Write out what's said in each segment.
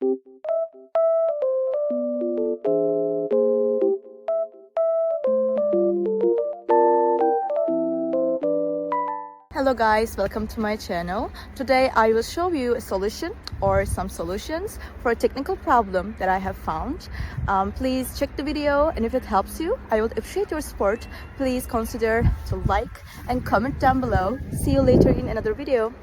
Hello guys, welcome to my channel. Today I will show you a solution or some solutions for a technical problem that I have found. Please check the video, and if it helps you, I would appreciate your support. Please consider to like and comment down below. See you later in another video.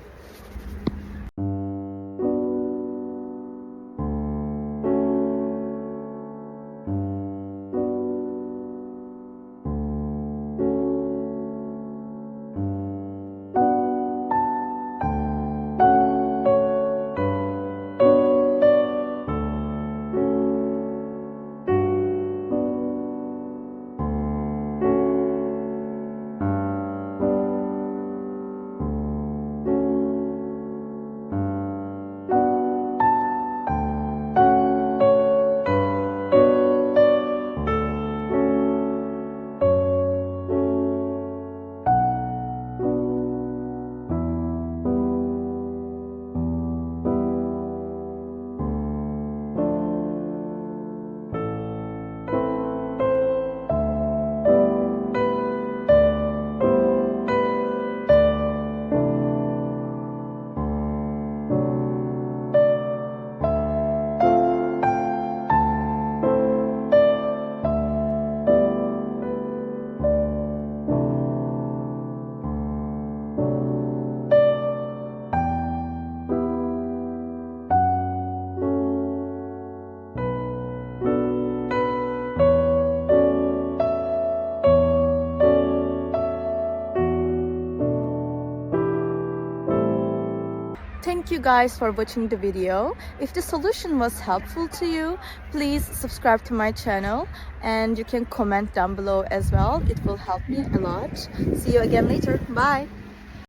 Thank you guys for watching the video. If the solution was helpful to you, please subscribe to my channel, and you can comment down below as well. It will help me a lot. See you again later. Bye.